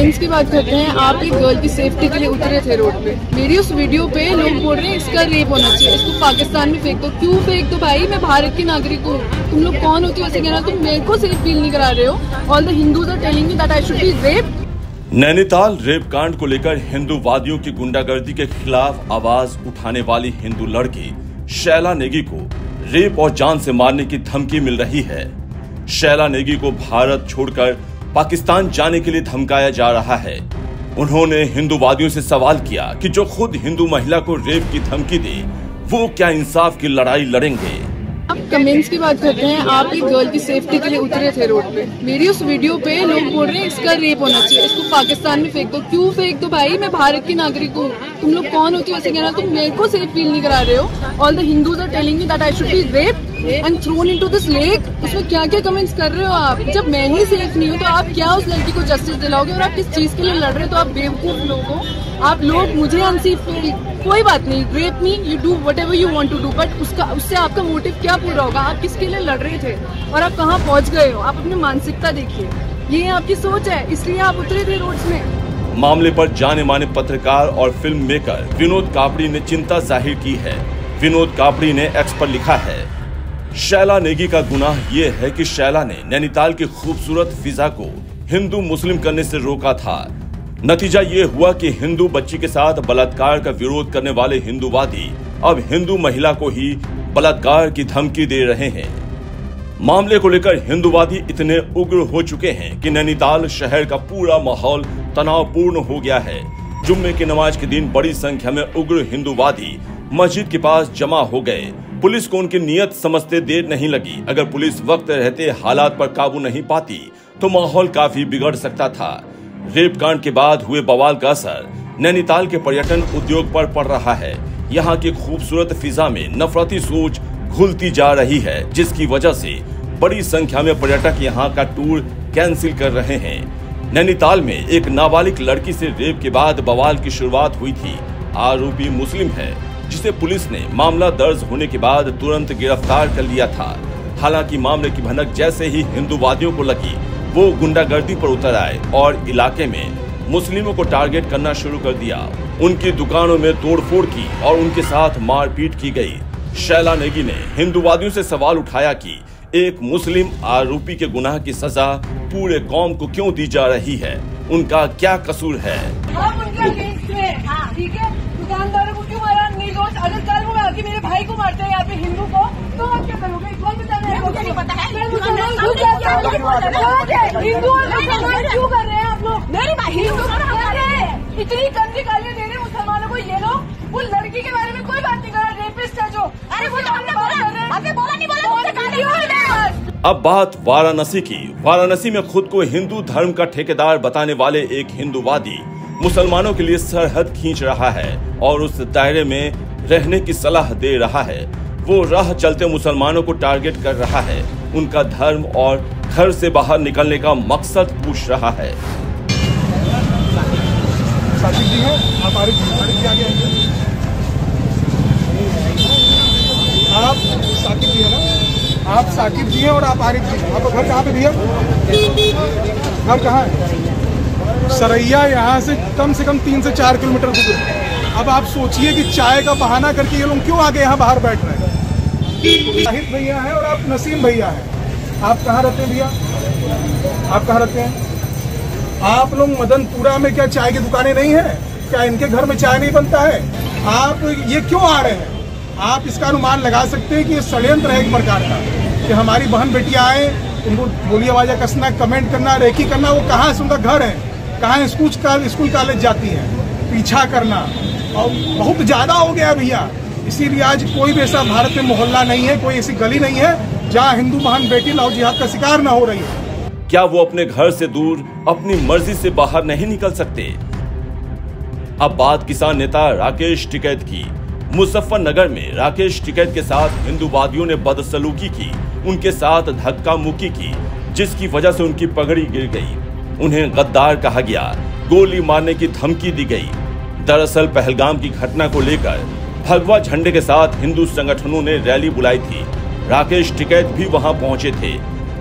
Comments की बात करते हैं। आप एक गर्ल की सेफ्टी के लिए उतरे थे रोड पे। मेरी उस वीडियो पे लोग बोल रहे हैं इसका रेप होना चाहिए, इसको पाकिस्तान में फेंक दो। क्यों फेंक दो भाई, मैं भारत की नागरिक हूँ। तुम लोग कौन होती हो ऐसे कहना? तुम मेरे को सेफ फील नहीं करा रहे हो। All the Hindus are telling me that I should be raped. Nainital rape कांड को लेकर हिंदूवादियों की गुंडागर्दी के खिलाफ आवाज उठाने वाली हिंदू लड़की शैला नेगी को रेप और जान से मारने की धमकी मिल रही है। शैला नेगी को भारत छोड़कर पाकिस्तान जाने के लिए धमकाया जा रहा है। उन्होंने हिंदूवादियों से सवाल किया कि जो खुद हिंदू महिला को रेप की धमकी दे वो क्या इंसाफ की लड़ाई लड़ेंगे। अब कमेंट्स की बात करते हैं। आप एक गर्ल की सेफ्टी के लिए उतरे थे रोड पे। मेरी उस वीडियो पे लोग बोल रहे हैं इसका रेप होना चाहिए, इसको पाकिस्तान में फेंक दो। क्यों फेंक दो भाई, मैं भारत की नागरिक हूँ। तुम लोग कौन होती हो ऐसे कहना? तुम मेरे को सेफ फील नहीं करा रहे हो। All the Hindus are telling me that I should be raped and thrown into this lake. उसमें क्या क्या कमेंट्स कर रहे हो आप? जब मैं ही सेफ नहीं हूँ तो आप क्या उस लड़की को जस्टिस दिलाओगे? और आप किस चीज के लिए लड़ रहे हो? तो आप बेवकूफ लोग हो। आप लोग मुझे अनसेफ फील, कोई बात नहीं, rape me, you do whatever you want to do, but उससे आपका मोटिव क्या पूरा होगा? आप किसके लिए लड़ रहे थे और आप कहाँ पहुँच गए हो? आप अपनी मानसिकता देखिए, ये आपकी सोच है, इसलिए आप उतरे थे रोड्स में। मामले पर जाने माने पत्रकार और फिल्म मेकर विनोद कापड़ी ने चिंता जाहिर की है। विनोद कापड़ी ने एक्स पर लिखा है, शैला नेगी का गुनाह ये है कि शैला ने नैनीताल की खूबसूरत फिजा को हिंदू मुस्लिम करने से रोका था। नतीजा ये हुआ कि हिंदू बच्ची के साथ बलात्कार का विरोध करने वाले हिंदूवादी अब हिंदू महिला को ही बलात्कार की धमकी दे रहे हैं। मामले को लेकर हिंदूवादी इतने उग्र हो चुके हैं कि नैनीताल शहर का पूरा माहौल तनावपूर्ण हो गया है। जुम्मे की नमाज के दिन बड़ी संख्या में उग्र हिंदूवादी मस्जिद के पास जमा हो गए। पुलिस को उनकी नीयत समझते देर नहीं लगी। अगर पुलिस वक्त रहते हालात पर काबू नहीं पाती तो माहौल काफी बिगड़ सकता था। रेप कांड के बाद हुए बवाल का असर नैनीताल के पर्यटन उद्योग पर पड़ रहा है। यहाँ की खूबसूरत फिजा में नफरती सोच घुलती जा रही है, जिसकी वजह से बड़ी संख्या में पर्यटक यहाँ का टूर कैंसिल कर रहे हैं। नैनीताल में एक नाबालिग लड़की से रेप के बाद बवाल की शुरुआत हुई थी। आरोपी मुस्लिम है, जिसे पुलिस ने मामला दर्ज होने के बाद तुरंत गिरफ्तार कर लिया था। हालांकि मामले की भनक जैसे ही हिंदूवादियों को लगी, वो गुंडागर्दी पर उतर आए और इलाके में मुस्लिमों को टारगेट करना शुरू कर दिया। उनकी दुकानों में तोड़फोड़ की और उनके साथ मारपीट की गई। शैला नेगी ने हिंदूवादियों से सवाल उठाया कि एक मुस्लिम आरोपी के गुनाह की सजा पूरे कौम को क्यों दी जा रही है, उनका क्या कसूर है। दुकानदारों को क्यों मारा? निर्दोष। अगर कल वो आके मेरे भाई को मारते हैं यहाँ पे हिंदू को, तो आप क्या करोगे? कौन बताना है? मुझे नहीं पता है। हिंदू क्यों कर रहे हैं आप लोग? मेरी भाई हिंदू इतनी गंदी गालियाँ दे रहे हैं मुसलमानों को ये लोग। वो लड़की के बारे में कोई बात नहीं कर रहा, रेपिस्ट है जो। अरे वो तो हमने बोला नहीं बोला। अब बात वाराणसी की। वाराणसी में खुद को हिंदू धर्म का ठेकेदार बताने वाले एक हिंदूवादी मुसलमानों के लिए सरहद खींच रहा है और उस दायरे में रहने की सलाह दे रहा है। वो राह चलते मुसलमानों को टारगेट कर रहा है, उनका धर्म और घर से बाहर निकलने का मकसद पूछ रहा है। साकिब जी हैं, आप आरिफ जी आगे आएंगे। आप साकिब जी हैं ना? आप साकिब जी हैं और आप आरिफ जी हैं। आपका घर कहाँ पे भैया? घर कहाँ है? सरैया यहाँ से कम 3 से 4 किलोमीटर दूर है। अब आप सोचिए कि चाय का बहाना करके ये लोग क्यों आगे यहाँ बाहर बैठ रहे हैं। शाहिद भैया हैं और आप नसीम भैया हैं। आप कहाँ रहते हैं भैया? आप कहाँ रहते हैं? आप लोग मदनपुरा में क्या चाय की दुकानें नहीं है? क्या इनके घर में चाय नहीं बनता है? आप ये क्यों आ रहे हैं? आप इसका अनुमान लगा सकते हैं कि ये षड्यंत्र है एक प्रकार का, कि हमारी बहन बेटियां आए, उनको बोली आवाजा कसना, कमेंट करना, रेकी करना। वो कहाँ से उनका घर है, कहाँ स्कूल कॉलेज जाती है, पीछा करना और बहुत ज्यादा हो गया भैया। इसीलिए आज कोई भी ऐसा भारत में मोहल्ला नहीं है, कोई ऐसी गली नहीं है जहाँ हिंदू बहन बेटी लव जिहाद का शिकार न हो रही है। क्या वो अपने घर से दूर अपनी मर्जी से बाहर नहीं निकल सकते? अब बात किसान नेता राकेश टिकैत की। मुजफ्फरनगर में राकेश टिकैत के साथ हिंदूवादियों ने बदसलूकी की, उनके साथ धक्का मुक्की की, जिसकी वजह से उनकी पगड़ी गिर गई। उन्हें गद्दार कहा गया, गोली मारने की धमकी दी गई। दरअसल पहलगाम की घटना को लेकर भगवा झंडे के साथ हिंदू संगठनों ने रैली बुलाई थी। राकेश टिकैत भी वहां पहुंचे थे।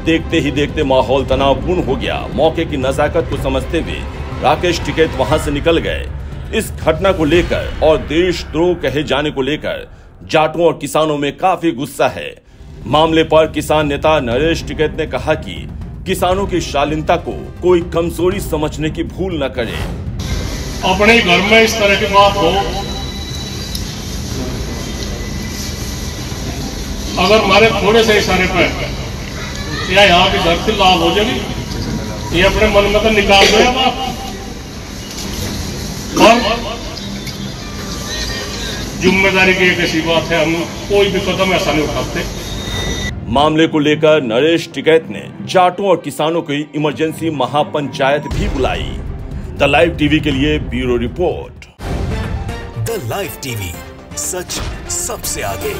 देखते ही देखते माहौल तनावपूर्ण हो गया। मौके की नजाकत को समझते हुए राकेश टिकैत वहां से निकल गए। इस घटना को लेकर और देशद्रोह कहे जाने को लेकर जाटों और किसानों में काफी गुस्सा है। मामले पर किसान नेता नरेश टिकैत ने कहा कि किसानों की शालीनता को कोई कमजोरी समझने की भूल न करे। अपने घर में इस तरह की बात हो, अगर हमारे थोड़े से इशारे पर या यहाँ की धरती लाल हो जाएगी, ये अपने मन में तो निकाल दो आप। और जिम्मेदारी की एक ऐसी बात है, हम कोई भी कदम ऐसा नहीं उठाते। मामले को लेकर नरेश टिकैत ने जाटों और किसानों की इमरजेंसी महापंचायत भी बुलाई। द लाइव टीवी के लिए bureau report. The live TV, सच सबसे आगे।